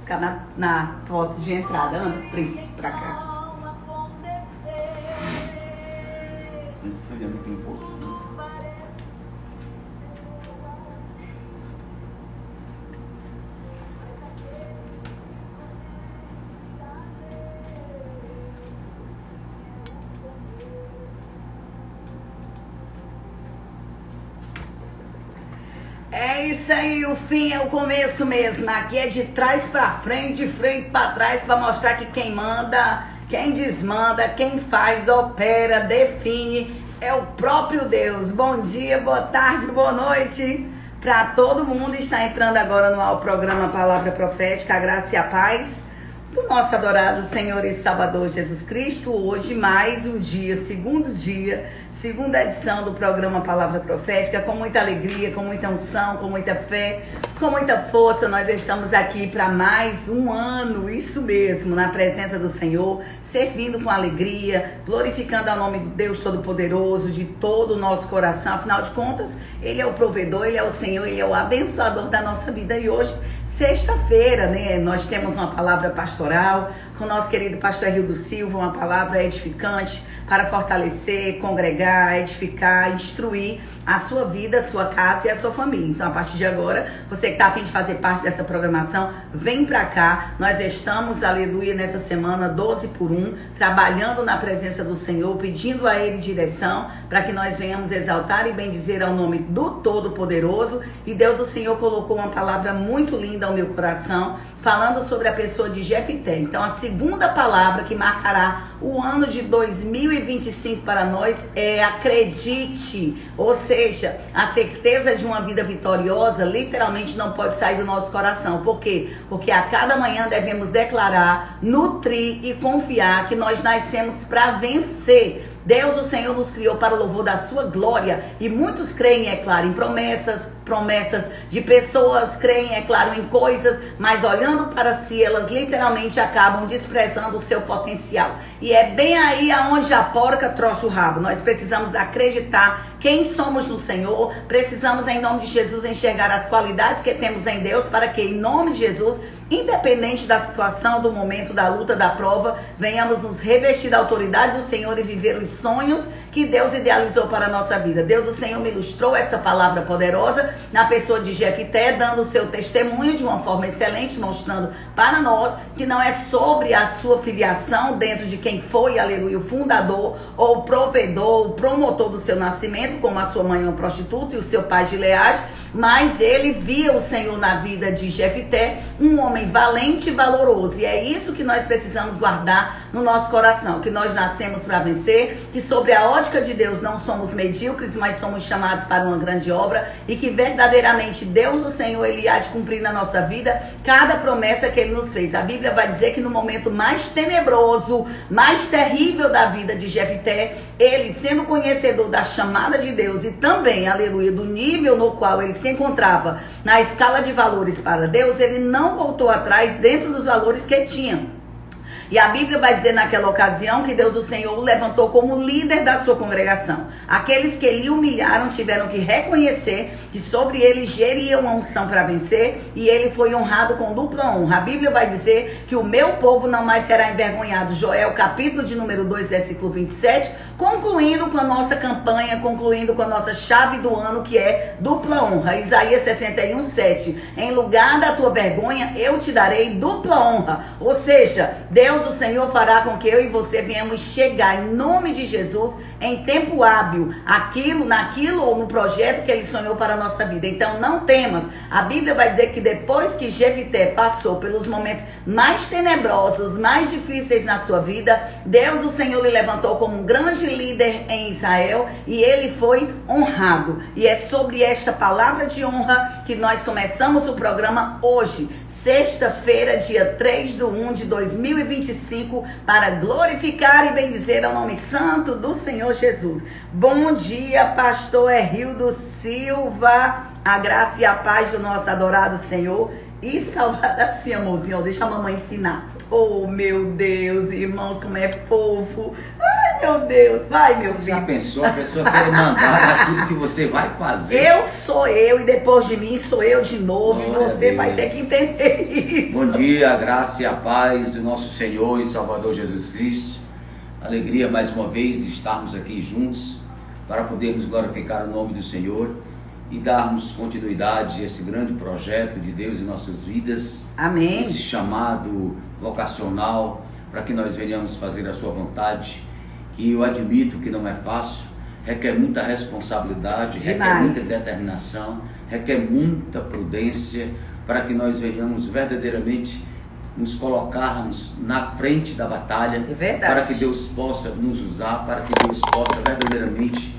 Ficar na porta de entrada. Anda, príncipe, pra cá. Esfriando tem força. É isso aí, o fim é o começo mesmo. Aqui é de trás pra frente, de frente pra trás, pra mostrar que quem manda, quem desmanda, quem faz, opera, define, é o próprio Deus. Bom dia, boa tarde, boa noite pra todo mundo. Está entrando agora no ar o programa Palavra Profética, a graça e a paz do nosso adorado Senhor e Salvador Jesus Cristo. Hoje mais um dia, segunda edição do programa Palavra Profética, com muita alegria, com muita unção, com muita fé, com muita força. Nós estamos aqui para mais um ano, isso mesmo, na presença do Senhor, servindo com alegria, glorificando ao nome do Deus Todo-Poderoso, de todo o nosso coração. Afinal de contas, Ele é o provedor, Ele é o Senhor, Ele é o abençoador da nossa vida. E hoje, sexta-feira, né, nós temos uma palavra pastoral com o nosso querido pastor Rildo Silva, uma palavra edificante para fortalecer, congregar, edificar, instruir a sua vida, a sua casa e a sua família. Então, a partir de agora, você que está a fim de fazer parte dessa programação, vem para cá. Nós estamos, aleluia, nessa semana 12 por 1, trabalhando na presença do Senhor, pedindo a Ele direção para que nós venhamos exaltar e bendizer ao nome do Todo-Poderoso. E Deus, o Senhor, colocou uma palavra muito linda ao meu coração, falando sobre a pessoa de Jefité. Então, a segunda palavra que marcará o ano de 2025 para nós é acredite. Ou seja, a certeza de uma vida vitoriosa literalmente não pode sair do nosso coração. Por quê? Porque a cada manhã devemos declarar, nutrir e confiar que nós nascemos para vencer. Deus, o Senhor, nos criou para o louvor da sua glória. E muitos creem, é claro, em promessas de pessoas, creem, é claro, em coisas, mas olhando para si, elas literalmente acabam desprezando o seu potencial. E é bem aí aonde a porca trouxe o rabo. Nós precisamos acreditar quem somos no Senhor, precisamos, em nome de Jesus, enxergar as qualidades que temos em Deus, para que, em nome de Jesus, independente da situação, do momento, da luta, da prova, venhamos nos revestir da autoridade do Senhor e viver os sonhos que Deus idealizou para a nossa vida. Deus, o Senhor, me ilustrou essa palavra poderosa na pessoa de Jefité, dando o seu testemunho de uma forma excelente, mostrando para nós que não é sobre a sua filiação dentro de quem foi, aleluia, o fundador ou o provedor, o promotor do seu nascimento, como a sua mãe uma prostituta e o seu pai Gileade, mas ele via o Senhor na vida de Jefité, um homem valente e valoroso. E é isso que nós precisamos guardar no nosso coração, que nós nascemos para vencer, que sobre a ótica de Deus não somos medíocres, mas somos chamados para uma grande obra, e que verdadeiramente Deus, o Senhor, Ele há de cumprir na nossa vida cada promessa que Ele nos fez. A Bíblia vai dizer que no momento mais tenebroso, mais terrível da vida de Jefité, ele, sendo conhecedor da chamada de Deus e também, aleluia, do nível no qual ele se encontrava na escala de valores para Deus, ele não voltou atrás dentro dos valores que tinha. E a Bíblia vai dizer naquela ocasião que Deus, o Senhor, o levantou como líder da sua congregação. Aqueles que lhe humilharam tiveram que reconhecer que sobre ele geria uma unção para vencer, e ele foi honrado com dupla honra. A Bíblia vai dizer que o meu povo não mais será envergonhado. Joel, capítulo de número 2, versículo 27, concluindo com a nossa campanha, concluindo com a nossa chave do ano, que é dupla honra. Isaías 61, 7. Em lugar da tua vergonha, eu te darei dupla honra. Ou seja, Deus, o Senhor, fará com que eu e você venhamos chegar em nome de Jesus em tempo hábil, naquilo ou no projeto que Ele sonhou para a nossa vida. Então não temas. A Bíblia vai dizer que depois que Jefité passou pelos momentos mais tenebrosos, mais difíceis na sua vida, Deus, o Senhor, lhe levantou como um grande líder em Israel, e ele foi honrado. E é sobre esta palavra de honra que nós começamos o programa hoje, sexta-feira, dia 3/1/2025, para glorificar e bendizer ao nome santo do Senhor Jesus. Bom dia, pastor Rildo Silva, a graça e a paz do nosso adorado Senhor e Salvador. Assim, amorzinho, deixa a mamãe ensinar. Oh, meu Deus, irmãos, como é fofo. Ai, meu Deus. Vai, meu Já filho. pensou? A pessoa quer mandar aquilo que você vai fazer. Eu sou eu e depois de mim sou eu de novo. Glória E você a vai Deus. ter que entender isso. Bom dia, a graça e a paz do nosso Senhor e Salvador Jesus Cristo. Alegria mais uma vez estarmos aqui juntos para podermos glorificar o nome do Senhor e darmos continuidade a esse grande projeto de Deus em nossas vidas. Amém. Esse chamado vocacional para que nós venhamos fazer a sua vontade, que eu admito que não é fácil, requer muita responsabilidade, requer Demais. muita determinação, requer muita prudência para que nós venhamos verdadeiramente nos colocarmos na frente da batalha, É verdade. para que Deus possa nos usar, para que Deus possa verdadeiramente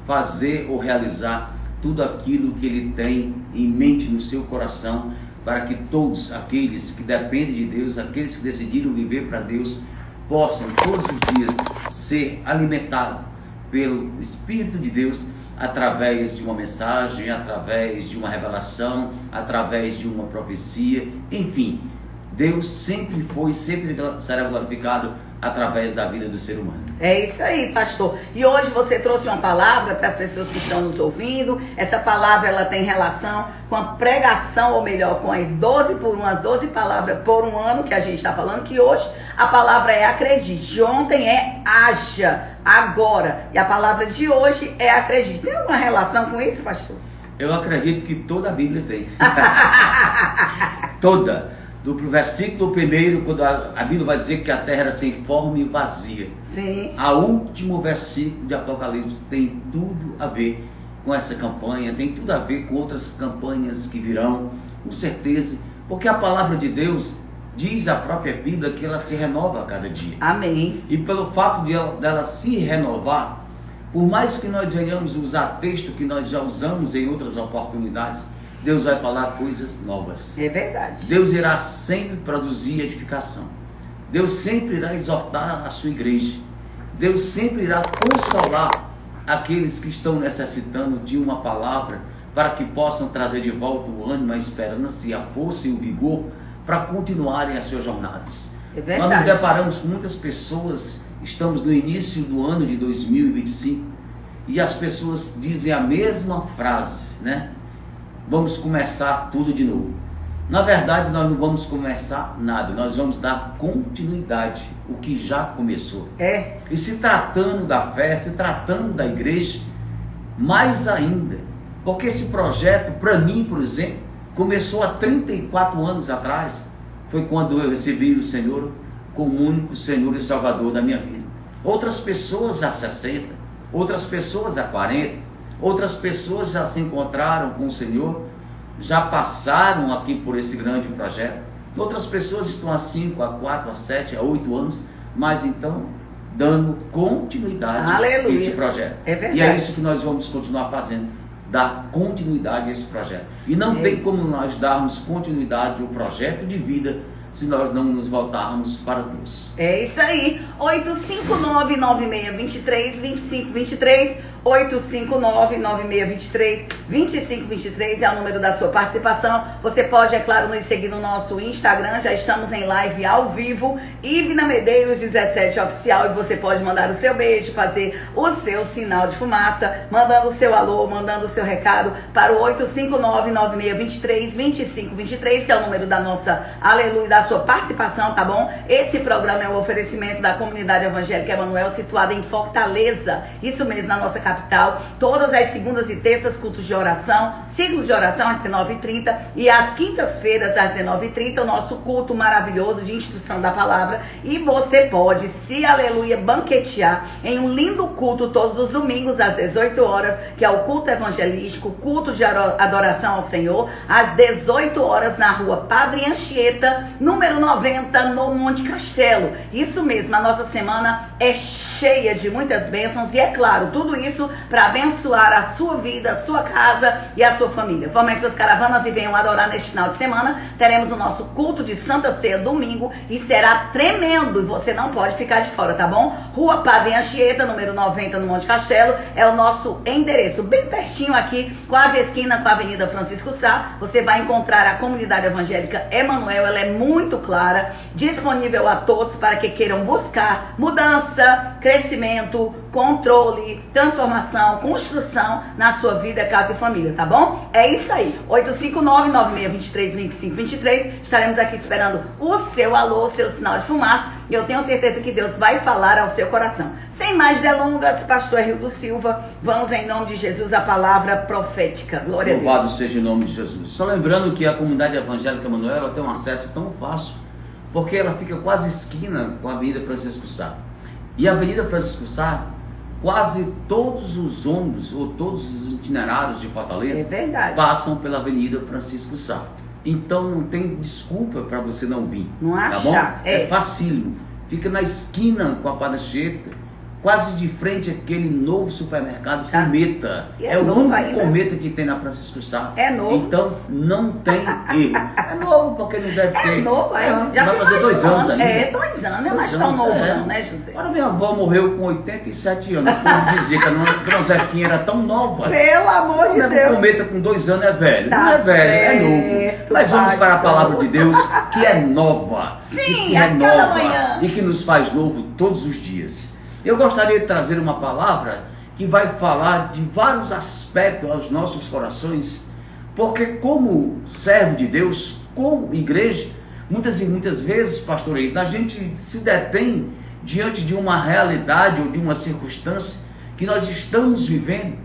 fazer ou realizar tudo aquilo que Ele tem em mente no seu coração, para que todos aqueles que dependem de Deus, aqueles que decidiram viver para Deus, possam todos os dias ser alimentados pelo Espírito de Deus, através de uma mensagem, através de uma revelação, através de uma profecia, enfim. Deus sempre foi, sempre será glorificado através da vida do ser humano. É isso aí, pastor. E hoje você trouxe uma palavra para as pessoas que estão nos ouvindo. Essa palavra ela tem relação com a pregação, ou melhor, com as 12 por 1, as 12 palavras por um ano que a gente está falando, que hoje a palavra é acredite. Ontem é haja, agora. E a palavra de hoje é acredite. Tem alguma relação com isso, pastor? Eu acredito que toda a Bíblia tem. Toda. Do versículo 1, quando a Bíblia vai dizer que a terra era sem forma e vazia. Sim. A último versículo de Apocalipse tem tudo a ver com essa campanha, tem tudo a ver com outras campanhas que virão, com certeza, porque a palavra de Deus diz a própria Bíblia que ela se renova a cada dia. Amém. E pelo fato dela se renovar, por mais que nós venhamos usar texto que nós já usamos em outras oportunidades, Deus vai falar coisas novas. É verdade. Deus irá sempre produzir edificação. Deus sempre irá exortar a sua igreja. Deus sempre irá consolar aqueles que estão necessitando de uma palavra para que possam trazer de volta o ânimo, a esperança e a força e o vigor para continuarem as suas jornadas. É verdade. Nós nos deparamos com muitas pessoas, estamos no início do ano de 2025 e as pessoas dizem a mesma frase, né? Vamos começar tudo de novo. Na verdade, nós não vamos começar nada, nós vamos dar continuidade, o que já começou. É. E se tratando da fé, se tratando da igreja, mais ainda, porque esse projeto, para mim, por exemplo, começou há 34 anos atrás, foi quando eu recebi o Senhor como único Senhor e Salvador da minha vida. Outras pessoas há 60, outras pessoas há 40, outras pessoas já se encontraram com o Senhor, já passaram aqui por esse grande projeto. Outras pessoas estão há 5, há 4, há 7, há 8 anos, mas então dando continuidade Aleluia. a esse projeto. É verdade. E é isso que nós vamos continuar fazendo, dar continuidade a esse projeto. E não tem como nós darmos continuidade ao projeto de vida se nós não nos voltarmos para Deus. É isso aí. 859-9623-2523. 859-9623-2523 é o número da sua participação. Você pode, é claro, nos seguir no nosso Instagram. Já estamos em live ao vivo. Ivna Medeiros 17 Oficial. E você pode mandar o seu beijo, fazer o seu sinal de fumaça, mandando o seu alô, mandando o seu recado para o 859-9623-2523, que é o número da nossa aleluia, da sua participação, tá bom? Esse programa é um oferecimento da Comunidade Evangélica Emanuel, situada em Fortaleza. Isso mesmo, na nossa capital. Todas as segundas e terças, cultos de oração, ciclo de oração às 19h30 e às quintas-feiras às 19h30, o nosso culto maravilhoso de instrução da palavra. E você pode se, aleluia, banquetear em um lindo culto todos os domingos às 18 horas, que é o culto evangelístico, culto de adoração ao Senhor, às 18 horas na rua Padre Anchieta, número 90, no Monte Castelo. Isso mesmo, a nossa semana é cheia de muitas bênçãos e, é claro, tudo isso isso para abençoar a sua vida, a sua casa e a sua família. Formem suas caravanas e venham adorar neste final de semana. Teremos o nosso culto de Santa Ceia domingo e será tremendo e você não pode ficar de fora, tá bom? Rua Padre Anchieta, número 90, no Monte Castelo, é o nosso endereço, bem pertinho aqui, quase esquina com a Avenida Francisco Sá. Você vai encontrar a comunidade evangélica Emanuel, ela é muito clara, disponível a todos para que queiram buscar mudança, crescimento, controle, transformação, construção na sua vida, casa e família, tá bom? É isso aí, 859-9623-2523, estaremos aqui esperando o seu alô, o seu sinal de fumaça, e eu tenho certeza que Deus vai falar ao seu coração. Sem mais delongas, pastor Rildo Silva, vamos em nome de Jesus a palavra profética. Glória a Deus. Louvado seja o nome de Jesus. Só lembrando que a comunidade evangélica Emanuel, ela tem um acesso tão fácil, porque ela fica quase esquina com a Avenida Francisco Sá. E a Avenida Francisco Sá, quase todos os ônibus ou todos os itinerários de Fortaleza passam pela Avenida Francisco Sá. Então não tem desculpa para você não vir. Não tá achar. Bom? É facílimo. Fica na esquina com a Padre Anchieta, quase de frente àquele novo supermercado Cometa. É o único Cometa que tem na Francisco Sá. É novo. Então não tem erro. É novo porque não deve ter. É novo, já vai fazer 2 anos ainda. 2 anos, não é mais tão novo não, né, José? Agora minha avó morreu com 87 anos. O povo dizia que a Dona Zefinha era tão nova. Pelo amor de Deus. O Cometa com 2 anos é velho. Tá, não é velho, é novo. Mas vamos para a palavra de Deus, que é nova. Sim, que se a cada renova manhã. e que nos faz novo todos os dias. Eu gostaria de trazer uma palavra que vai falar de vários aspectos aos nossos corações, porque como servo de Deus, como igreja, muitas e muitas vezes, pastor Eito, a gente se detém diante de uma realidade ou de uma circunstância que nós estamos vivendo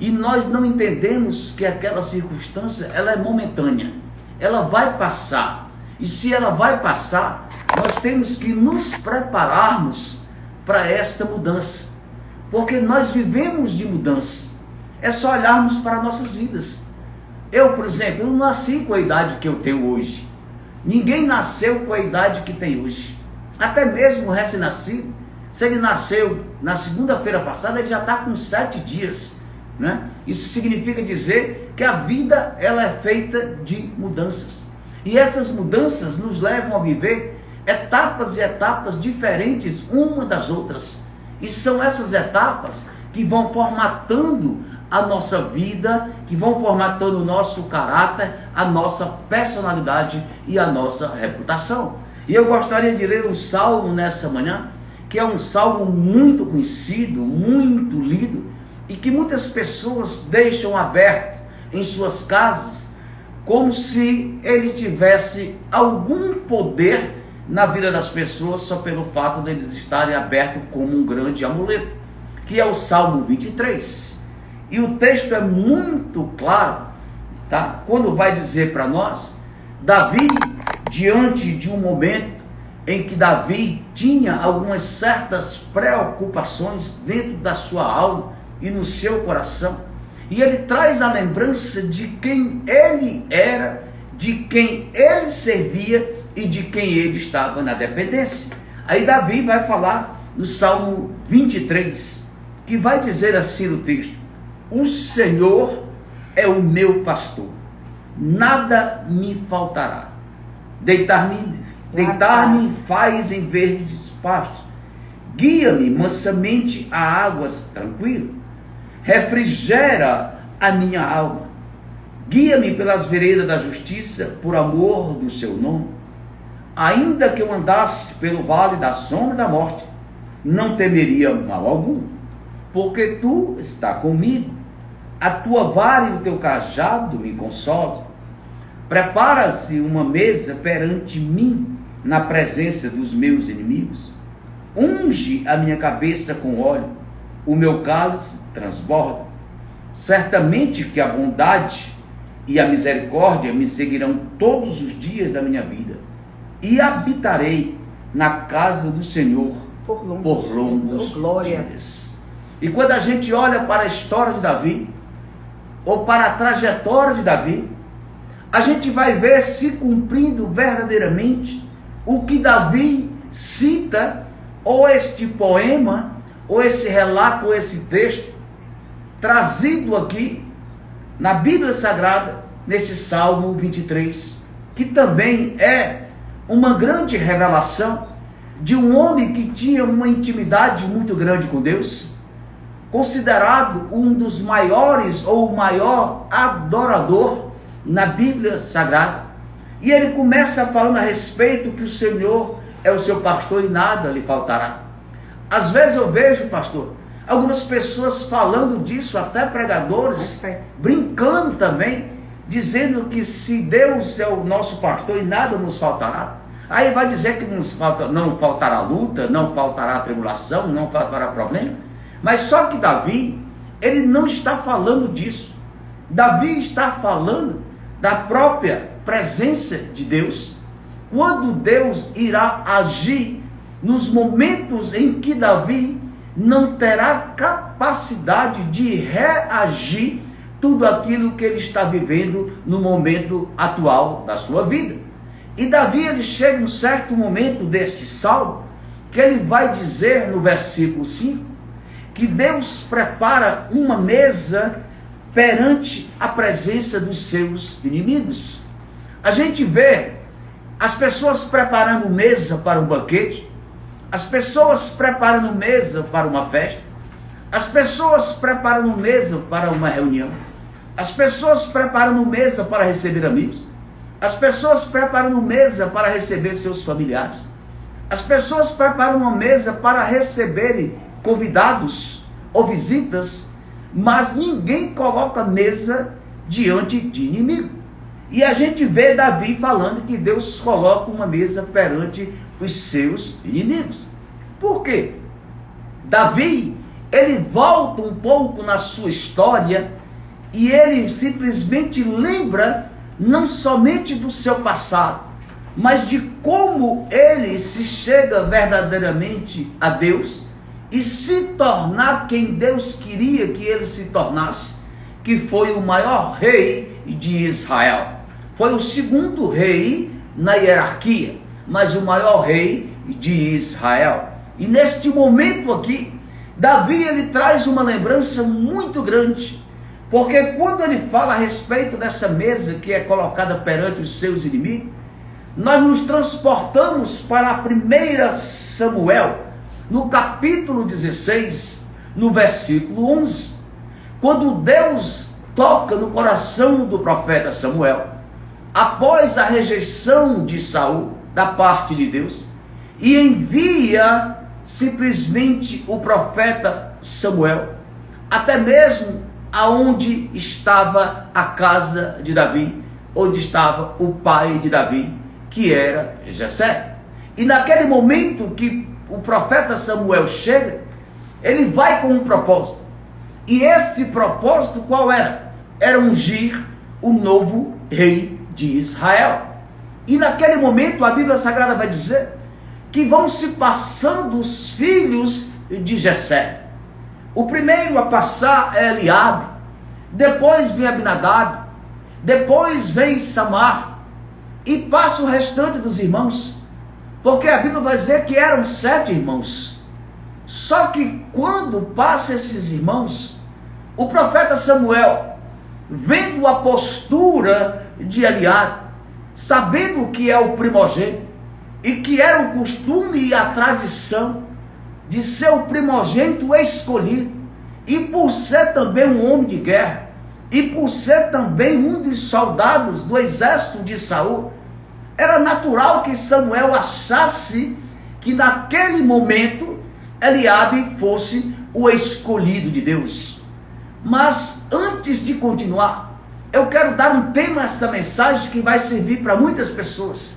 e nós não entendemos que aquela circunstância ela é momentânea, ela vai passar. E se ela vai passar, nós temos que nos prepararmos para esta mudança, porque nós vivemos de mudança. É só olharmos para nossas vidas. Eu, por exemplo, eu não nasci com a idade que eu tenho hoje. Ninguém nasceu com a idade que tem hoje. Até mesmo o recém-nascido, se ele nasceu na segunda-feira passada, ele já está com 7 dias, né? Isso significa dizer que a vida ela é feita de mudanças. E essas mudanças nos levam a viver etapas e etapas diferentes uma das outras. E são essas etapas que vão formatando a nossa vida, que vão formatando o nosso caráter, a nossa personalidade e a nossa reputação. E eu gostaria de ler um salmo nessa manhã, que é um salmo muito conhecido, muito lido, e que muitas pessoas deixam aberto em suas casas, como se ele tivesse algum poder na vida das pessoas só pelo fato deles estarem abertos como um grande amuleto, que é o Salmo 23. E o texto é muito claro, tá? Quando vai dizer para nós, Davi, diante de um momento em que Davi tinha algumas certas preocupações dentro da sua alma e no seu coração, e ele traz a lembrança de quem ele era, de quem ele servia e de quem ele estava na dependência. Aí Davi vai falar no Salmo 23, que vai dizer assim no texto: o Senhor é o meu pastor, nada me faltará. Deitar-me faz em verdes pastos, guia-me mansamente a águas tranquilas, refrigera a minha alma, guia-me pelas veredas da justiça, por amor do seu nome. Ainda que eu andasse pelo vale da sombra da morte, não temeria mal algum, porque tu está comigo, a tua vara e o teu cajado me consolam. Prepara-se uma mesa perante mim, na presença dos meus inimigos. Unge a minha cabeça com óleo, o meu cálice transborda. Certamente que a bondade e a misericórdia me seguirão todos os dias da minha vida, e habitarei na casa do Senhor por longos dias. E quando a gente olha para a história de Davi, ou para a trajetória de Davi, a gente vai ver se cumprindo verdadeiramente o que Davi cita, ou este poema, ou esse relato, ou esse texto, trazido aqui na Bíblia Sagrada, neste Salmo 23, que também é uma grande revelação de um homem que tinha uma intimidade muito grande com Deus, considerado um dos maiores ou o maior adorador na Bíblia Sagrada. E ele começa falando a respeito que o Senhor é o seu pastor e nada lhe faltará. Às vezes eu vejo, pastor, algumas pessoas falando disso, até pregadores, brincando também, dizendo que se Deus é o nosso pastor e nada nos faltará, aí vai dizer que não faltará luta, não faltará tribulação, não faltará problema. Mas só que Davi, ele não está falando disso. Davi está falando da própria presença de Deus, quando Deus irá agir nos momentos em que Davi não terá capacidade de reagir tudo aquilo que ele está vivendo no momento atual da sua vida. E Davi, ele chega em um certo momento deste salmo, que ele vai dizer no versículo 5, que Deus prepara uma mesa perante a presença dos seus inimigos. A gente vê as pessoas preparando mesa para um banquete, as pessoas preparando mesa para uma festa, as pessoas preparando mesa para uma reunião, as pessoas preparando mesa para receber amigos, as pessoas preparando mesa para receber seus familiares, as pessoas preparam uma mesa para receberem convidados ou visitas, mas ninguém coloca mesa diante de inimigo. E a gente vê Davi falando que Deus coloca uma mesa perante os seus inimigos. Por quê? Davi, ele volta um pouco na sua história e ele simplesmente lembra não somente do seu passado, mas de como ele se chega verdadeiramente a Deus e se tornar quem Deus queria que ele se tornasse, que foi o maior rei de Israel. Foi o segundo rei na hierarquia, mas o maior rei de Israel. E neste momento aqui, Davi, ele traz uma lembrança muito grande, porque quando ele fala a respeito dessa mesa que é colocada perante os seus inimigos, nós nos transportamos para a 1 Samuel, no capítulo 16, no versículo 11, quando Deus toca no coração do profeta Samuel, após a rejeição de Saul da parte de Deus, e envia simplesmente o profeta Samuel, até mesmo aonde estava a casa de Davi, onde estava o pai de Davi, que era Jessé. E naquele momento que o profeta Samuel chega, ele vai com um propósito. E esse propósito qual era? Era ungir o novo rei de Israel. E naquele momento a Bíblia Sagrada vai dizer que vão se passando os filhos de Jessé. O primeiro a passar é Eliabe, depois vem Abinadab, depois vem Samar, e passa o restante dos irmãos, porque a Bíblia vai dizer que eram 7 irmãos. Só que quando passa esses irmãos, o profeta Samuel, vendo a postura de Eliabe, sabendo que é o primogênito, e que era o costume e a tradição de ser o primogênito escolhido, e por ser também um homem de guerra, e por ser também um dos soldados do exército de Saul, era natural que Samuel achasse que naquele momento Eliabe fosse o escolhido de Deus. Mas antes de continuar, eu quero dar um tema a essa mensagem que vai servir para muitas pessoas.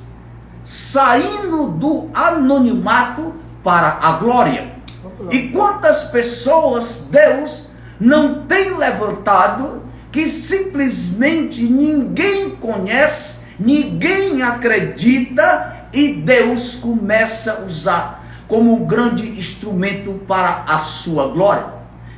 Saindo do anonimato para a glória. E quantas pessoas Deus não tem levantado que simplesmente ninguém conhece, ninguém acredita, e Deus começa a usar como um grande instrumento para a sua glória.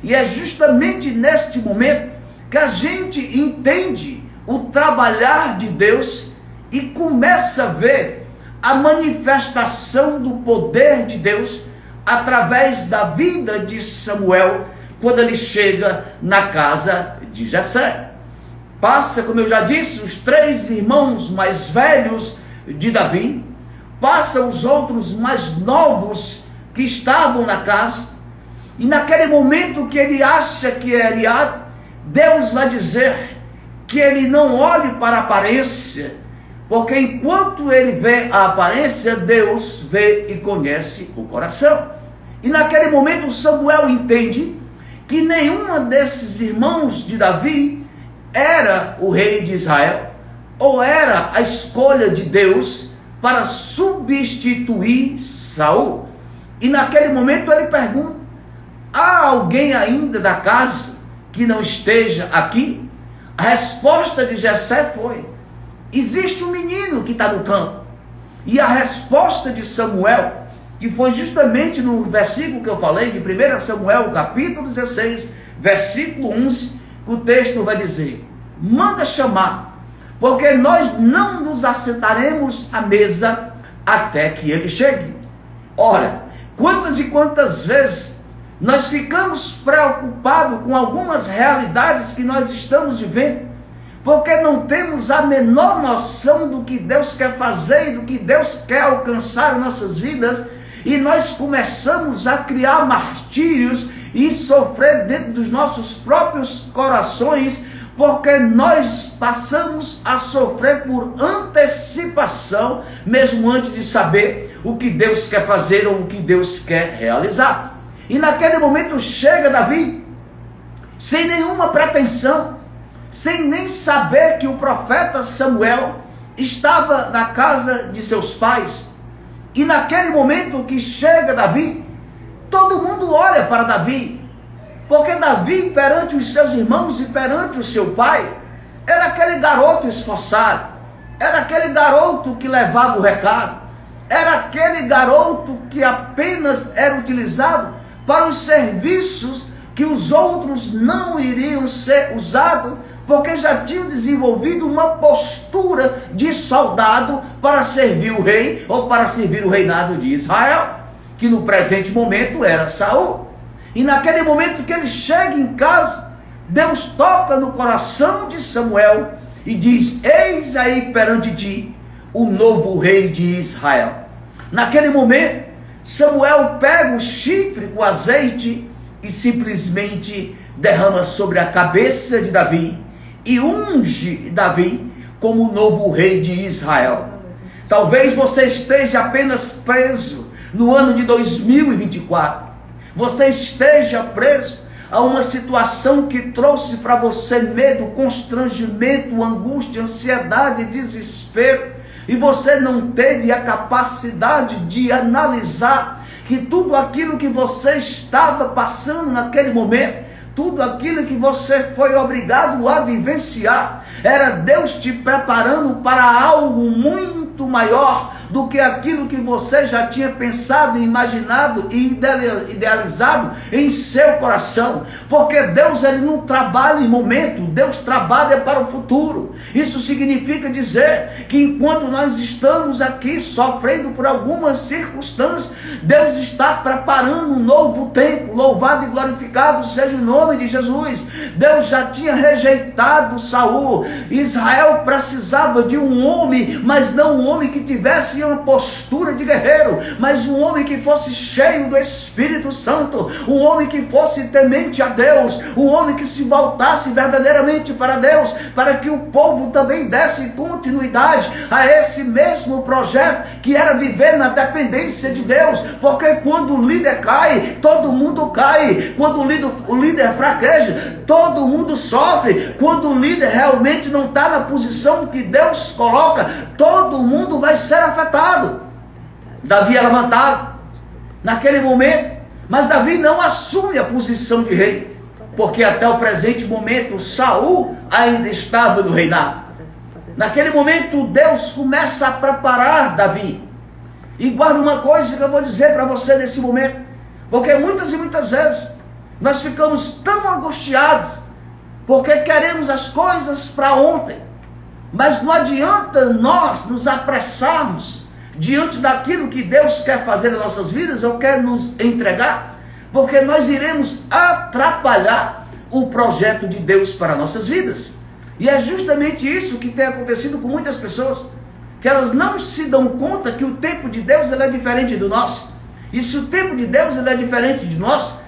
E é justamente neste momento que a gente entende o trabalhar de Deus e começa a ver a manifestação do poder de Deus através da vida de Samuel, quando ele chega na casa de Jessé. Passa, como eu já disse, os 3 irmãos mais velhos de Davi, passa os outros mais novos que estavam na casa, e naquele momento que ele acha que é Eliabe, Deus vai dizer que ele não olhe para a aparência, porque enquanto ele vê a aparência, Deus vê e conhece o coração. E naquele momento Samuel entende que nenhuma desses irmãos de Davi era o rei de Israel, ou era a escolha de Deus para substituir Saul. E naquele momento ele pergunta: há alguém ainda da casa que não esteja aqui? A resposta de Jessé foi: existe um menino que está no campo. E a resposta de Samuel, que foi justamente no versículo que eu falei, de 1 Samuel, capítulo 16, versículo 11, o texto vai dizer: manda chamar, porque nós não nos assentaremos à mesa até que ele chegue. Ora, quantas e quantas vezes nós ficamos preocupados com algumas realidades que nós estamos vivendo, porque não temos a menor noção do que Deus quer fazer e do que Deus quer alcançar em nossas vidas, e nós começamos a criar martírios e sofrer dentro dos nossos próprios corações, porque nós passamos a sofrer por antecipação, mesmo antes de saber o que Deus quer fazer ou o que Deus quer realizar. E naquele momento chega Davi, sem nenhuma pretensão, sem nem saber que o profeta Samuel estava na casa de seus pais. E naquele momento que chega Davi, todo mundo olha para Davi, porque Davi, perante os seus irmãos e perante o seu pai, era aquele garoto esforçado, era aquele garoto que levava o recado, era aquele garoto que apenas era utilizado para os serviços que os outros não iriam ser usados, porque já tinham desenvolvido uma postura de soldado para servir o rei, ou para servir o reinado de Israel, que no presente momento era Saul. E naquele momento que ele chega em casa, Deus toca no coração de Samuel e diz: eis aí perante ti o novo rei de Israel. Naquele momento, Samuel pega o chifre com azeite e simplesmente derrama sobre a cabeça de Davi e unge Davi como o novo rei de Israel. Talvez você esteja apenas preso no ano de 2024. Você esteja preso a uma situação que trouxe para você medo, constrangimento, angústia, ansiedade, desespero. E você não teve a capacidade de analisar que tudo aquilo que você estava passando naquele momento, tudo aquilo que você foi obrigado a vivenciar, era Deus te preparando para algo muito maior do que aquilo que você já tinha pensado, imaginado e idealizado em seu coração. Porque Deus, ele não trabalha em momento, Deus trabalha para o futuro. Isso significa dizer que enquanto nós estamos aqui sofrendo por algumas circunstâncias, Deus está preparando um novo tempo. Louvado e glorificado seja o nome de Jesus. Deus já tinha rejeitado Saul. Israel precisava de um homem, mas não um homem que tivesse uma postura de guerreiro, mas um homem que fosse cheio do Espírito Santo, um homem que fosse temente a Deus, um homem que se voltasse verdadeiramente para Deus, para que o povo também desse continuidade a esse mesmo projeto que era viver na dependência de Deus. Porque quando o líder cai, todo mundo cai. Quando o líder fraqueja, todo mundo sofre. Quando o líder realmente não está na posição que Deus coloca, todo mundo vai ser afetado. Davi é levantado naquele momento, mas Davi não assume a posição de rei, porque até o presente momento Saul ainda estava no reinado. Naquele momento Deus começa a preparar Davi. E guarda uma coisa que eu vou dizer para você nesse momento, porque muitas e muitas vezes nós ficamos tão angustiados porque queremos as coisas para ontem, mas não adianta nós nos apressarmos diante daquilo que Deus quer fazer nas nossas vidas ou quer nos entregar, porque nós iremos atrapalhar o projeto de Deus para nossas vidas. E é justamente isso que tem acontecido com muitas pessoas, que elas não se dão conta que o tempo de Deus ele é diferente do nosso. E se o tempo de Deus ele é diferente de nós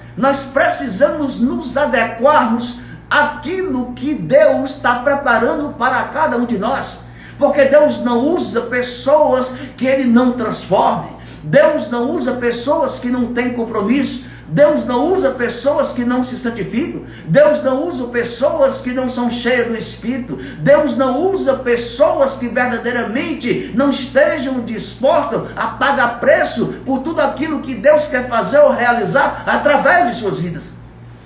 precisamos nos adequarmos àquilo que Deus está preparando para cada um de nós. Porque Deus não usa pessoas que Ele não transforme. Deus não usa pessoas que não têm compromisso. Deus não usa pessoas que não se santificam. Deus não usa pessoas que não são cheias do Espírito. Deus não usa pessoas que verdadeiramente não estejam dispostas a pagar preço por tudo aquilo que Deus quer fazer ou realizar através de suas vidas.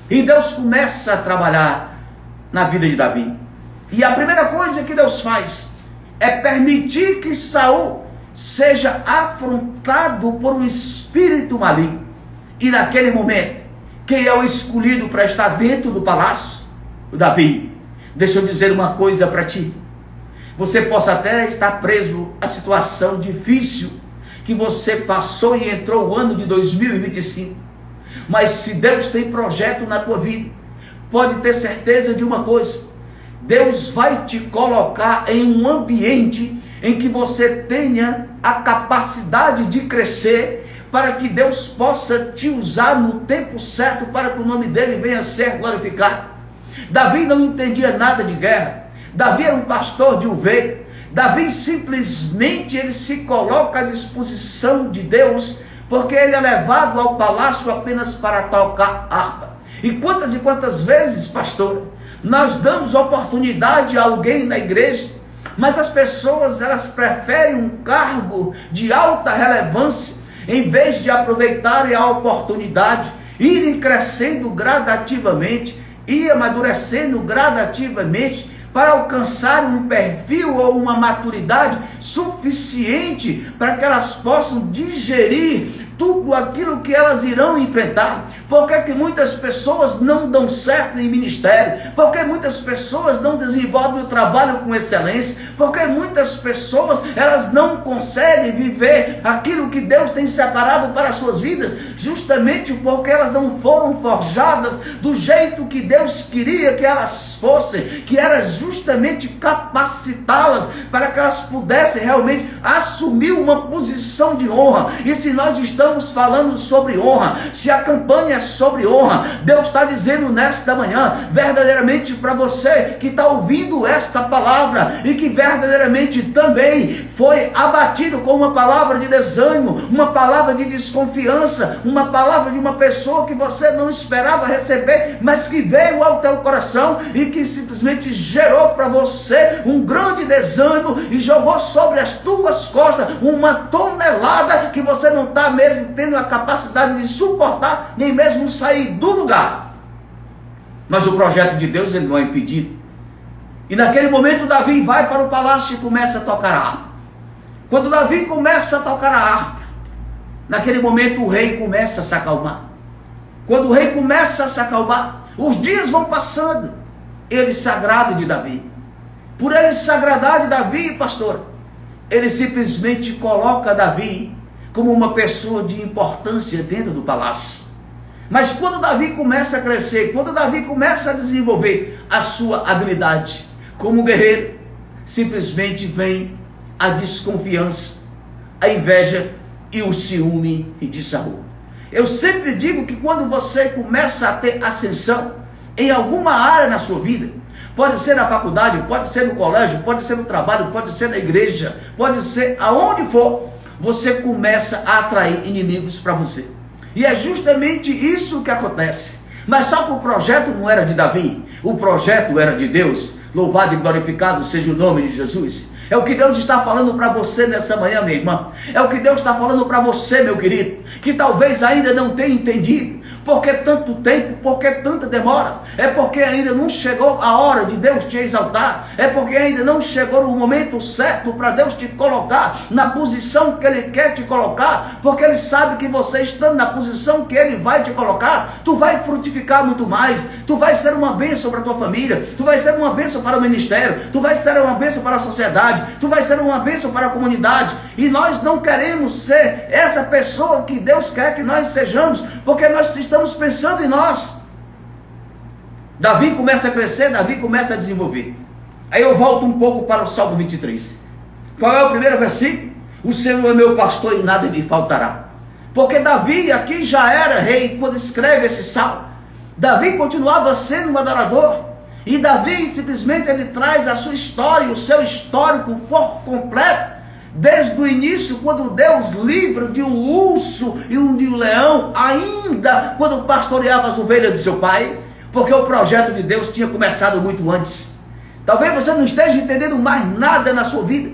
E Deus começa a trabalhar na vida de Davi. E a primeira coisa que Deus faz é permitir que Saul seja afrontado por um espírito maligno. E naquele momento, quem é o escolhido para estar dentro do palácio? O Davi. Deixa eu dizer uma coisa para ti. Você possa até estar preso à situação difícil que você passou e entrou o ano de 2025. Mas se Deus tem projeto na tua vida, pode ter certeza de uma coisa: Deus vai te colocar em um ambiente em que você tenha a capacidade de crescer, para que Deus possa te usar no tempo certo, para que o nome dele venha a ser glorificado. Davi não entendia nada de guerra. Davi era um pastor de ovelha. Davi simplesmente ele se coloca à disposição de Deus, porque ele é levado ao palácio apenas para tocar harpa. E quantas vezes, pastor, nós damos oportunidade a alguém na igreja, mas as pessoas elas preferem um cargo de alta relevância, em vez de aproveitarem a oportunidade, irem crescendo gradativamente, ir amadurecendo gradativamente, para alcançar um perfil ou uma maturidade suficiente para que elas possam digerir tudo aquilo que elas irão enfrentar. Por que muitas pessoas não dão certo em ministério? Por que muitas pessoas não desenvolvem o trabalho com excelência? Por que muitas pessoas elas não conseguem viver aquilo que Deus tem separado para as suas vidas? Justamente porque elas não foram forjadas do jeito que Deus queria que elas fossem, que era justamente capacitá-las para que elas pudessem realmente assumir uma posição de honra. E se nós estamos falando sobre honra, se a campanha é sobre honra, Deus está dizendo nesta manhã, verdadeiramente para você que está ouvindo esta palavra e que verdadeiramente também foi abatido com uma palavra de desânimo, uma palavra de desconfiança, uma palavra de uma pessoa que você não esperava receber, mas que veio ao teu coração e que simplesmente gerou para você um grande desânimo e jogou sobre as tuas costas uma tonelada que você não está mesmo tendo a capacidade de suportar, nem mesmo sair do lugar. Mas o projeto de Deus ele não é impedido. E naquele momento Davi vai para o palácio e começa a tocar a harpa. Quando Davi começa a tocar a harpa, naquele momento o rei começa a se acalmar. Quando o rei começa a se acalmar, os dias vão passando, ele se agrada de Davi. Por ele se agradar de Davi, pastor, ele simplesmente coloca Davi como uma pessoa de importância dentro do palácio. Mas quando Davi começa a crescer, quando Davi começa a desenvolver a sua habilidade como guerreiro, simplesmente vem a desconfiança, a inveja e o ciúme de Saul. Eu sempre digo que quando você começa a ter ascensão em alguma área na sua vida, pode ser na faculdade, pode ser no colégio, pode ser no trabalho, pode ser na igreja, pode ser aonde for, você começa a atrair inimigos para você. E é justamente isso que acontece. Mas só que o projeto não era de Davi, o projeto era de Deus. Louvado e glorificado seja o nome de Jesus. É o que Deus está falando para você nessa manhã, minha irmã. É o que Deus está falando para você, meu querido, que talvez ainda não tenha entendido. Por que tanto tempo? Por que tanta demora? É porque ainda não chegou a hora de Deus te exaltar. É porque ainda não chegou o momento certo para Deus te colocar na posição que Ele quer te colocar. Porque Ele sabe que você estando na posição que Ele vai te colocar, tu vai frutificar muito mais. Tu vai ser uma bênção para a tua família. Tu vai ser uma bênção para o ministério. Tu vai ser uma bênção para a sociedade. comunidade, tu vai ser uma bênção para a comunidade. E nós não queremos ser essa pessoa que Deus quer que nós sejamos, porque nós estamos pensando em nós. Davi começa a crescer, Davi começa a desenvolver. Aí eu volto um pouco para o Salmo 23. Qual é o primeiro versículo? O Senhor é meu pastor e nada me faltará. Porque Davi aqui já era rei quando escreve esse salmo. Davi continuava sendo um adorador. E Davi simplesmente ele traz a sua história, o seu histórico por completo. Desde o início, quando Deus livra de um urso e de um leão, ainda quando pastoreava as ovelhas de seu pai. Porque o projeto de Deus tinha começado muito antes. Talvez você não esteja entendendo mais nada na sua vida.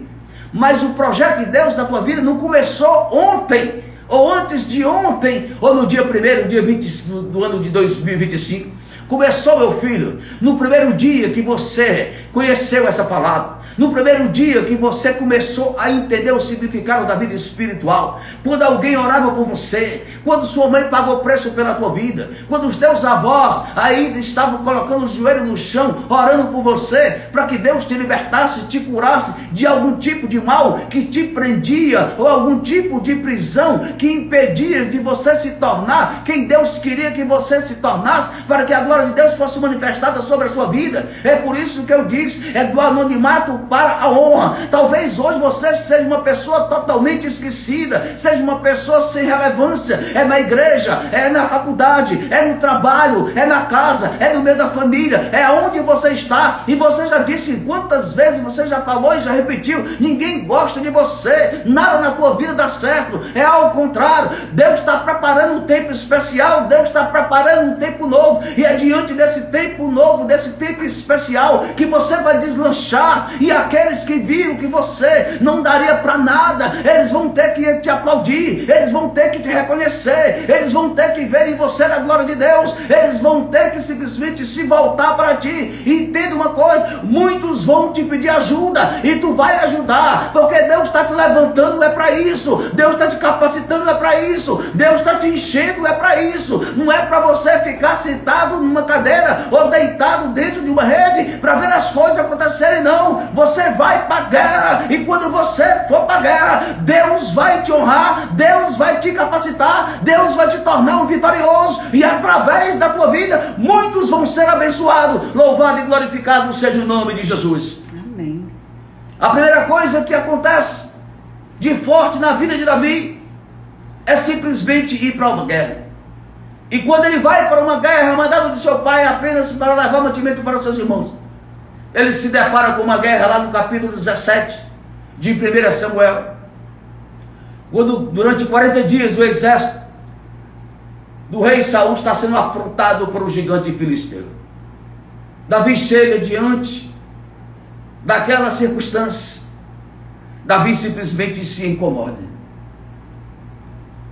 Mas o projeto de Deus na tua vida não começou ontem, ou antes de ontem, ou no dia 1º, dia 20 do ano de 2025. Começou, meu filho, no primeiro dia que você conheceu essa palavra. No primeiro dia que você começou a entender o significado da vida espiritual, quando alguém orava por você, quando sua mãe pagou preço pela tua vida, quando os teus avós ainda estavam colocando o joelho no chão, orando por você, para que Deus te libertasse, te curasse de algum tipo de mal que te prendia, ou algum tipo de prisão que impedia de você se tornar quem Deus queria que você se tornasse, para que a glória de Deus fosse manifestada sobre a sua vida. É por isso que eu disse, é do anonimato para a honra. Talvez hoje você seja uma pessoa totalmente esquecida, seja uma pessoa sem relevância, é na igreja, é na faculdade, é no trabalho, é na casa, é no meio da família, é onde você está, e você já disse quantas vezes, você já falou e já repetiu, ninguém gosta de você, nada na tua vida dá certo, é ao contrário, Deus está preparando um tempo especial, Deus está preparando um tempo novo, e é diante desse tempo novo, desse tempo especial, que você vai deslanchar, e aqueles que viram que você não daria para nada, eles vão ter que te aplaudir, eles vão ter que te reconhecer, eles vão ter que ver em você a glória de Deus, eles vão ter que simplesmente se voltar para ti. E entenda uma coisa, muitos vão te pedir ajuda, e tu vai ajudar, porque Deus está te levantando, é para isso, Deus está te capacitando, é para isso, Deus está te enchendo, é para isso, não é para você ficar sentado numa cadeira, ou deitado dentro de uma rede, para ver as coisas acontecerem, não. Você vai para a guerra, e quando você for para a guerra, Deus vai te honrar, Deus vai te capacitar, Deus vai te tornar um vitorioso, e através da tua vida, muitos vão ser abençoados. Louvado e glorificado seja o nome de Jesus. Amém. A primeira coisa que acontece de forte na vida de Davi é simplesmente ir para uma guerra. E quando ele vai para uma guerra, mandado de seu pai apenas para levar mantimento para os seus irmãos, ele se depara com uma guerra lá no capítulo 17 de 1 Samuel, quando durante 40 dias o exército do rei Saul está sendo afrontado por um gigante filisteu. Davi chega diante daquela circunstância, Davi simplesmente se incomoda,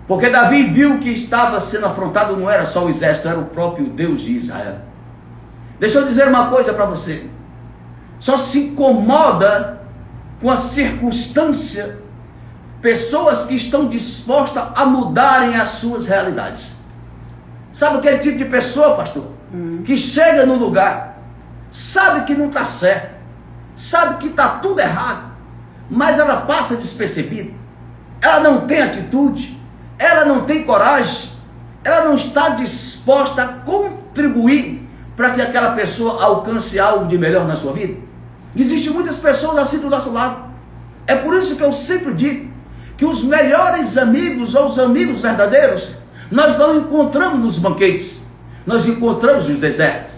porque Davi viu que estava sendo afrontado, não era só o exército, era o próprio Deus de Israel. Deixa eu dizer uma coisa para você, só se incomoda com a circunstância pessoas que estão dispostas a mudarem as suas realidades. Sabe aquele tipo de pessoa, pastor? Que chega no lugar, sabe que não está certo, sabe que está tudo errado, mas ela passa despercebida, ela não tem atitude, ela não tem coragem, ela não está disposta a contribuir para que aquela pessoa alcance algo de melhor na sua vida. Existem muitas pessoas assim do nosso lado. É por isso que eu sempre digo que os melhores amigos, ou os amigos verdadeiros, nós não encontramos nos banquetes, nós encontramos nos desertos,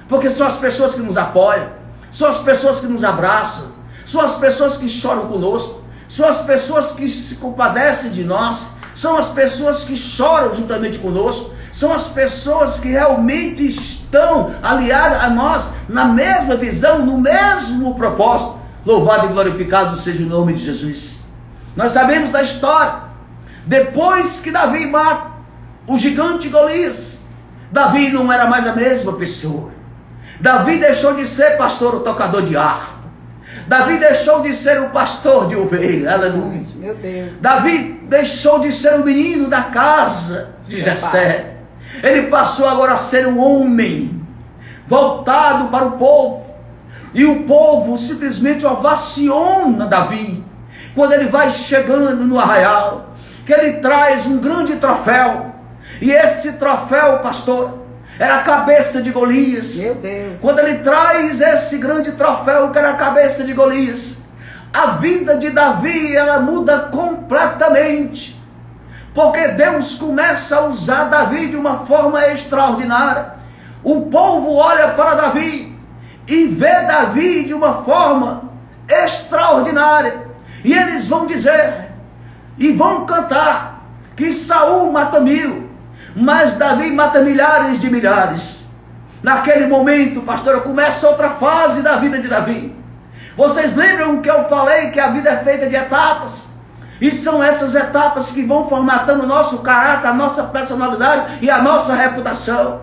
porque são as pessoas que nos apoiam, são as pessoas que nos abraçam, são as pessoas que choram conosco, são as pessoas que se compadecem de nós, são as pessoas que choram juntamente conosco, são as pessoas que realmente estão aliadas a nós na mesma visão, no mesmo propósito. Louvado e glorificado seja o nome de Jesus. Nós sabemos da história, depois que Davi mata o gigante Golias, Davi não era mais a mesma pessoa. Davi deixou de ser pastor, o tocador de harpa. Davi deixou de ser o pastor de ovelha, aleluia. Meu Deus. Davi deixou de ser o menino da casa de Jessé. Ele passou agora a ser um homem voltado para o povo, E o povo simplesmente ovaciona Davi. Quando ele vai chegando no arraial, que ele traz um grande troféu. E esse troféu, pastor, era a cabeça de Golias. Meu Deus. Quando ele traz esse grande troféu, que era a cabeça de Golias, a vida de Davi, ela muda completamente. Porque Deus começa a usar Davi de uma forma extraordinária. O povo olha para Davi e vê Davi de uma forma extraordinária. E eles vão dizer e vão cantar que Saul mata 1000, mas Davi mata milhares de milhares. Naquele momento, pastor, começa outra fase da vida de Davi. Vocês lembram que eu falei que a vida é feita de etapas? E são essas etapas que vão formatando o nosso caráter, a nossa personalidade e a nossa reputação.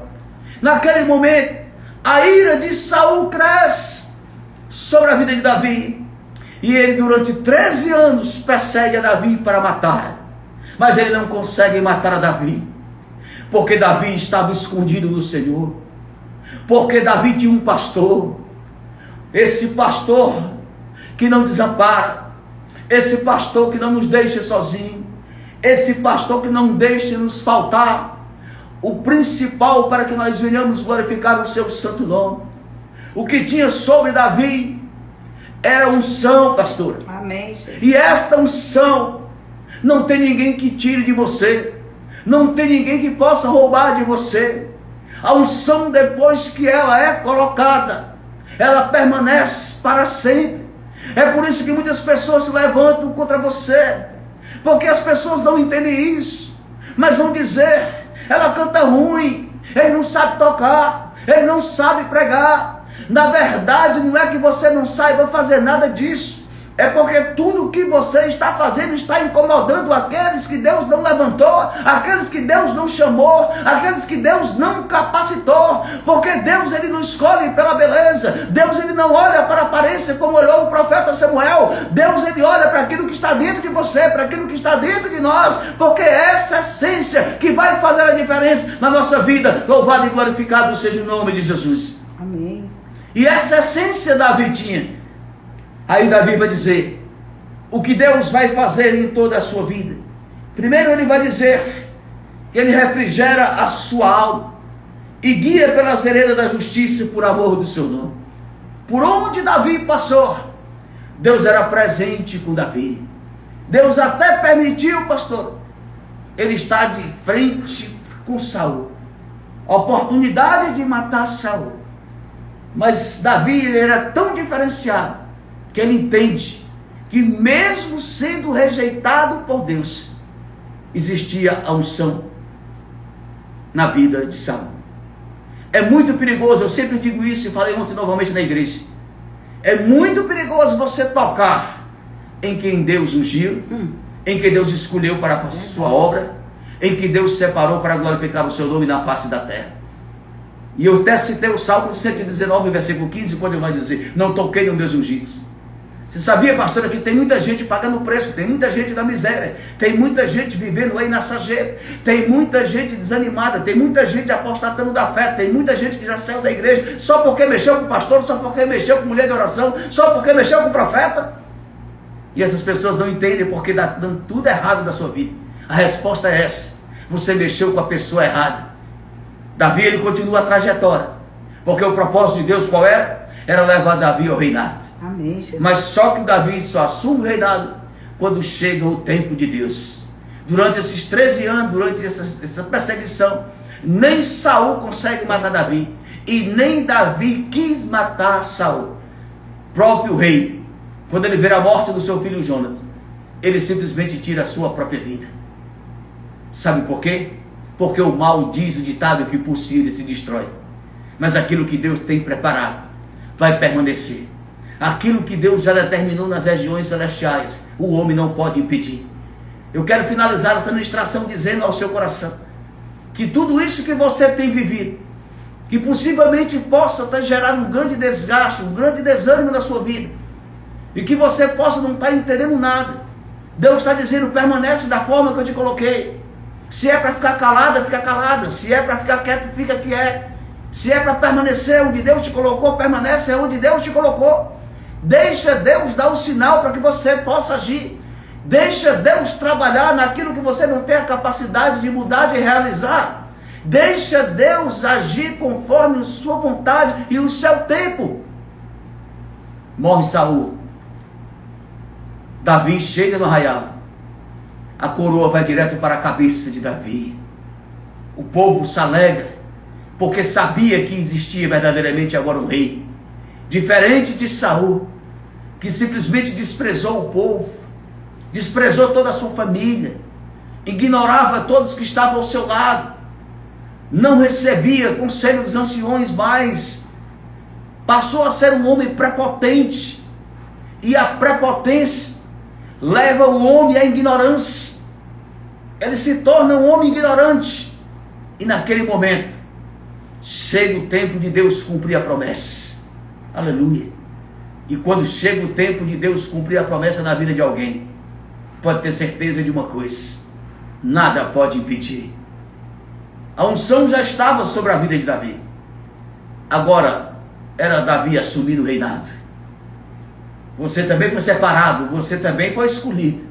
Naquele momento, a ira de Saul cresce sobre a vida de Davi. E ele durante 13 anos persegue a Davi para matar. Mas ele não consegue matar a Davi. Porque Davi estava escondido no Senhor. Porque Davi tinha um pastor. Esse pastor que não desampara. Esse pastor que não nos deixa sozinhos. Esse pastor que não deixa nos faltar o principal para que nós venhamos glorificar o seu santo nome. O que tinha sobre Davi era unção, pastor. Amém, Jesus. E esta unção não tem ninguém que tire de você. Não tem ninguém que possa roubar de você. A unção, depois que ela é colocada, ela permanece para sempre. É por isso que muitas pessoas se levantam contra você, porque as pessoas não entendem isso, mas vão dizer: ela canta ruim, ele não sabe tocar, ele não sabe pregar. Na verdade, não é que você não saiba fazer nada disso, é porque tudo que você está fazendo está incomodando aqueles que Deus não levantou, aqueles que Deus não chamou, aqueles que Deus não capacitou. Porque Deus, ele não escolhe pela beleza. Deus, ele não olha para a aparência como olhou o profeta Samuel. Deus, ele olha para aquilo que está dentro de você, para aquilo que está dentro de nós, porque é essa essência que vai fazer a diferença na nossa vida. Louvado e glorificado seja o nome de Jesus. Amém. E essa essência Davi tinha. Aí Davi vai dizer o que Deus vai fazer em toda a sua vida. Primeiro ele vai dizer que ele refrigera a sua alma e guia pelas veredas da justiça por amor do seu nome. Por onde Davi passou, Deus era presente com Davi. Deus até permitiu, pastor, ele estar de frente com Saul. A oportunidade de matar Saul. Mas Davi, ele era tão diferenciado que ele entende que mesmo sendo rejeitado por Deus, existia a unção na vida de Saul. É muito perigoso, eu sempre digo isso e falei ontem novamente na igreja. É muito perigoso você tocar em quem Deus ungiu, em quem Deus escolheu para a sua obra, em que Deus separou para glorificar o seu nome na face da terra. E eu até citei o Salmo 119, versículo 15, quando ele vai dizer: não toquei nos meus ungidos. Você sabia, pastora, que tem muita gente pagando preço, tem muita gente da miséria, tem muita gente vivendo aí na sarjeta, tem muita gente desanimada, tem muita gente apostatando da fé, tem muita gente que já saiu da igreja só porque mexeu com o pastor, só porque mexeu com mulher de oração, só porque mexeu com o profeta. E essas pessoas não entendem porque dá dando tudo errado da sua vida. A resposta é essa: você mexeu com a pessoa errada. Davi, ele continua a trajetória, porque o propósito de Deus qual era? Era levar Davi ao reinado. Amém, Jesus. Mas só que Davi só assume o reinado quando chega o tempo de Deus. Durante esses 13 anos, durante essa perseguição, nem Saul consegue matar Davi, e nem Davi quis matar Saul. Próprio rei, quando ele vê a morte do seu filho Jonas, ele simplesmente tira a sua própria vida. Sabe por quê? Porque o mal diz o ditado que por si ele se destrói, mas aquilo que Deus tem preparado vai permanecer. Aquilo que Deus já determinou nas regiões celestiais, o homem não pode impedir. Eu quero finalizar essa ministração dizendo ao seu coração que tudo isso que você tem vivido, que possivelmente possa ter gerado um grande desgaste, um grande desânimo na sua vida, e que você possa não estar entendendo nada. Deus está dizendo: permanece da forma que eu te coloquei. Se é para ficar calada, fica calada. Se é para ficar quieto, fica quieto. Se é para permanecer onde Deus te colocou, permanece onde Deus te colocou. Deixa Deus dar o sinal para que você possa agir. Deixa Deus trabalhar naquilo que você não tem a capacidade de mudar, de realizar. Deixa Deus agir conforme a sua vontade e o seu tempo. Morre Saul. Davi chega no arraial. A coroa vai direto para a cabeça de Davi. O povo se alegra, porque sabia que existia verdadeiramente agora um rei. Diferente de Saul, que simplesmente desprezou o povo, desprezou toda a sua família, ignorava todos que estavam ao seu lado, não recebia conselho dos anciões mais, passou a ser um homem prepotente, e a prepotência leva o homem à ignorância. Ele se torna um homem ignorante, e naquele momento chega o tempo de Deus cumprir a promessa. Aleluia. E quando chega o tempo de Deus cumprir a promessa na vida de alguém, pode ter certeza de uma coisa: nada pode impedir. A unção já estava sobre a vida de Davi. Agora era Davi assumindo o reinado. Você também foi separado, você também foi escolhido.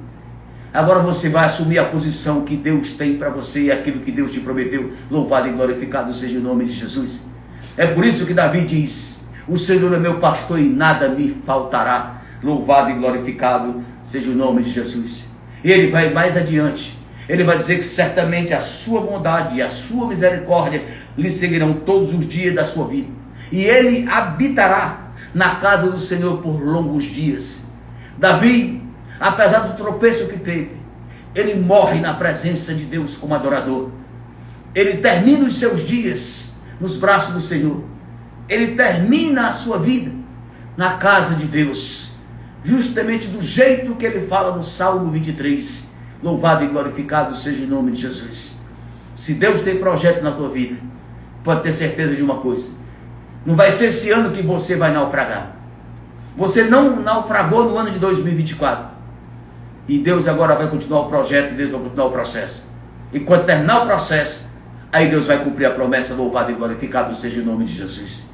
Agora você vai assumir a posição que Deus tem para você e aquilo que Deus te prometeu. Louvado e glorificado seja o nome de Jesus. É por isso que Davi diz: o Senhor é meu pastor e nada me faltará. Louvado e glorificado seja o nome de Jesus. E ele vai mais adiante. Ele vai dizer que certamente a sua bondade e a sua misericórdia lhe seguirão todos os dias da sua vida. E ele habitará na casa do Senhor por longos dias. Davi, apesar do tropeço que teve, ele morre na presença de Deus como adorador. Ele termina os seus dias nos braços do Senhor. Ele termina a sua vida na casa de Deus, justamente do jeito que ele fala no Salmo 23. Louvado e glorificado seja o nome de Jesus. Se Deus tem projeto na tua vida, pode ter certeza de uma coisa: não vai ser esse ano que você vai naufragar. Você não naufragou no ano de 2024. E Deus agora vai continuar o projeto, Deus vai continuar o processo. E quando terminar o processo, aí Deus vai cumprir a promessa. Louvado e glorificado seja o nome de Jesus.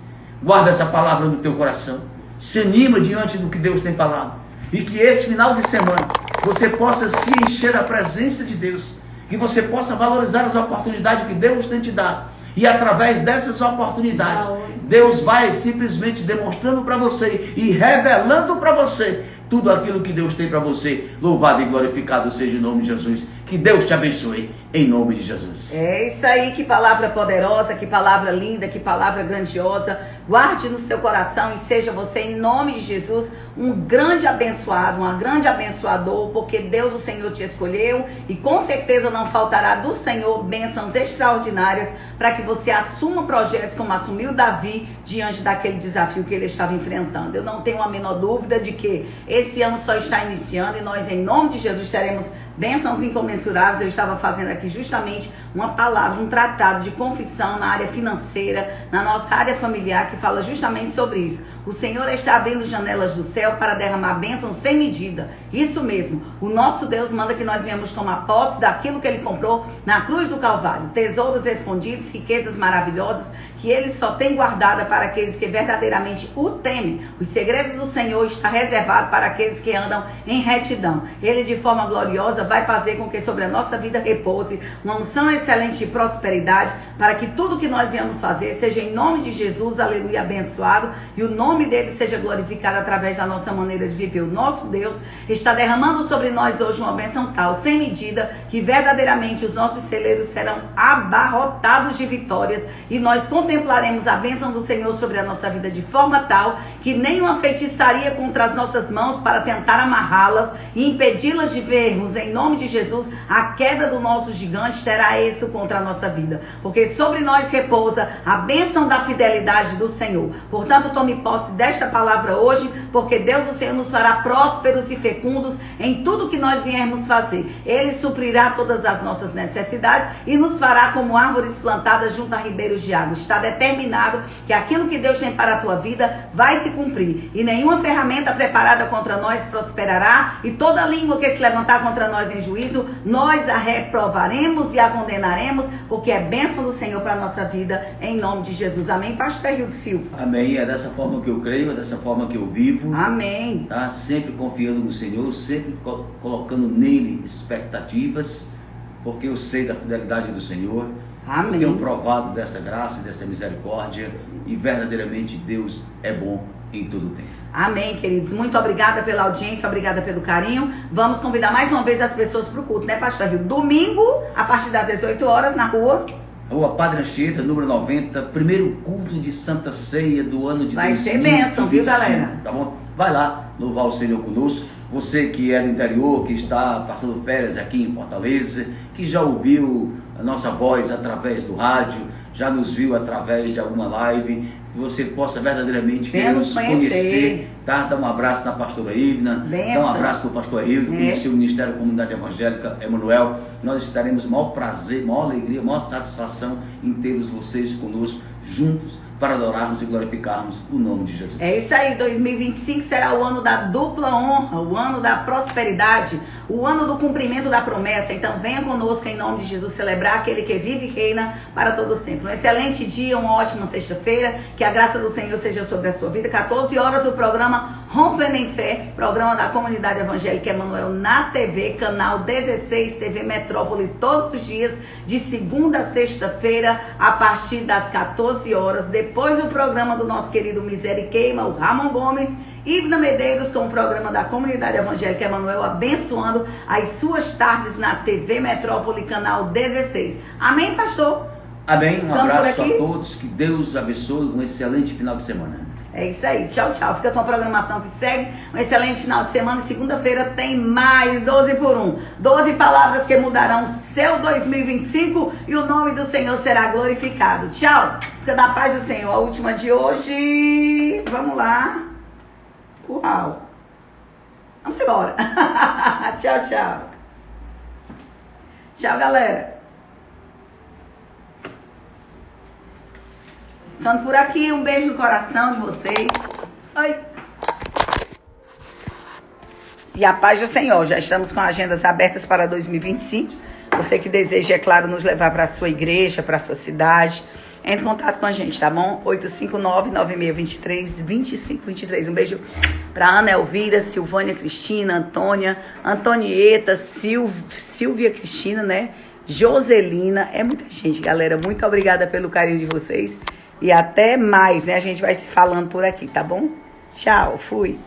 Guarda essa palavra no teu coração. Se anima diante do que Deus tem falado. E que esse final de semana você possa se encher da presença de Deus. Que você possa valorizar as oportunidades que Deus tem te dado. E através dessas oportunidades, Deus vai simplesmente demonstrando para você e revelando para você tudo aquilo que Deus tem para você. Louvado e glorificado seja o nome de Jesus. Que Deus te abençoe, em nome de Jesus. É isso aí, que palavra poderosa, que palavra linda, que palavra grandiosa. Guarde no seu coração e seja você, em nome de Jesus, um grande abençoado, uma grande abençoador, porque Deus, o Senhor, te escolheu e com certeza não faltará do Senhor bênçãos extraordinárias para que você assuma projetos como assumiu Davi diante daquele desafio que ele estava enfrentando. Eu não tenho a menor dúvida de que esse ano só está iniciando e nós, em nome de Jesus, teremos bênçãos incomensuráveis. Eu estava fazendo aqui justamente uma palavra, um tratado de confissão na área financeira, na nossa área familiar, que fala justamente sobre isso. O Senhor está abrindo janelas do céu para derramar bênçãos sem medida. Isso mesmo. O nosso Deus manda que nós venhamos tomar posse daquilo que Ele comprou na cruz do Calvário. Tesouros escondidos, riquezas maravilhosas, que Ele só tem guardada para aqueles que verdadeiramente o temem. Os segredos do Senhor está reservado para aqueles que andam em retidão. Ele, de forma gloriosa, vai fazer com que sobre a nossa vida repouse uma unção excelente de prosperidade, para que tudo que nós viemos fazer seja em nome de Jesus, aleluia, abençoado, e o nome dele seja glorificado através da nossa maneira de viver. O nosso Deus está derramando sobre nós hoje uma bênção tal, sem medida, que verdadeiramente os nossos celeiros serão abarrotados de vitórias, e nós contemplaremos a bênção do Senhor sobre a nossa vida de forma tal que nenhuma feitiçaria contra as nossas mãos para tentar amarrá-las e impedi-las de vermos, em nome de Jesus, a queda do nosso gigante terá êxito contra a nossa vida, porque sobre nós repousa a bênção da fidelidade do Senhor. Portanto, tome posse desta palavra hoje, porque Deus, o Senhor, nos fará prósperos e fecundos fundos, em tudo que nós viermos fazer. Ele suprirá todas as nossas necessidades e nos fará como árvores plantadas junto a ribeiros de água. Está determinado que aquilo que Deus tem para a tua vida vai se cumprir. E nenhuma ferramenta preparada contra nós prosperará, e toda língua que se levantar contra nós em juízo, nós a reprovaremos e a condenaremos, porque é bênção do Senhor para a nossa vida, em nome de Jesus. Amém, pastor Hildo Silva? Amém, é dessa forma que eu creio, é dessa forma que eu vivo. Amém. Tá? Sempre confiando no Senhor, sempre colocando nele expectativas, porque eu sei da fidelidade do Senhor. Amém. Eu tenho provado dessa graça e dessa misericórdia, e verdadeiramente Deus é bom em todo o tempo. Amém, queridos. Muito obrigada pela audiência, obrigada pelo carinho. Vamos convidar mais uma vez as pessoas para o culto, né, pastor Hildo? Domingo, a partir das 18 horas, na rua Padre Anchieta, número 90, primeiro culto de Santa Ceia do ano de 2025. Vai ser bênção, viu, galera? Tá bom? Vai lá louvar o Senhor conosco. Você que é do interior, que está passando férias aqui em Fortaleza, que já ouviu a nossa voz através do rádio, já nos viu através de alguma live, que você possa verdadeiramente querer nos conhecer, tá? Dá um abraço na pastora Ibna, dá um abraço no pastor Hildo, conhecer o Ministério Comunidade Evangélica Emanuel. Nós estaremos maior prazer, maior alegria, maior satisfação em termos vocês conosco, juntos, para adorarmos e glorificarmos o nome de Jesus. É isso aí, 2025 será o ano da dupla honra, o ano da prosperidade, o ano do cumprimento da promessa. Então venha conosco em nome de Jesus celebrar aquele que vive e reina para todo sempre. Um excelente dia, uma ótima sexta-feira, que a graça do Senhor seja sobre a sua vida. 14 horas o programa Rompendo em Fé, programa da Comunidade Evangélica Emanuel na TV, canal 16, TV Metrópole, todos os dias, de segunda a sexta-feira, a partir das 14 horas, depois do programa do nosso querido Miseriqueima, o Ramon Gomes, Ibna Medeiros, com o programa da Comunidade Evangélica Emanuel, abençoando as suas tardes na TV Metrópole, canal 16. Amém, pastor? Amém, um abraço a todos, que Deus abençoe, um excelente final de semana. É isso aí, tchau, tchau. Fica com a programação que segue. Um excelente final de semana. Segunda-feira tem mais 12 por 1. 12 palavras que mudarão seu 2025 e o nome do Senhor será glorificado. Tchau. Fica na paz do Senhor. A última de hoje. Vamos lá. Uau. Vamos embora. Tchau, tchau. Tchau, galera. Ficando por aqui, um beijo no coração de vocês. Oi. E a paz do Senhor. Já estamos com agendas abertas para 2025. Você que deseja, é claro, nos levar para a sua igreja, para a sua cidade, entre em contato com a gente, tá bom? 859-9623-2523. Um beijo para Ana Elvira, Silvânia Cristina, Antônia, Antonieta, Silvia Cristina, né? Joselina. É muita gente, galera. Muito obrigada pelo carinho de vocês. E até mais, né? A gente vai se falando por aqui, tá bom? Tchau, fui.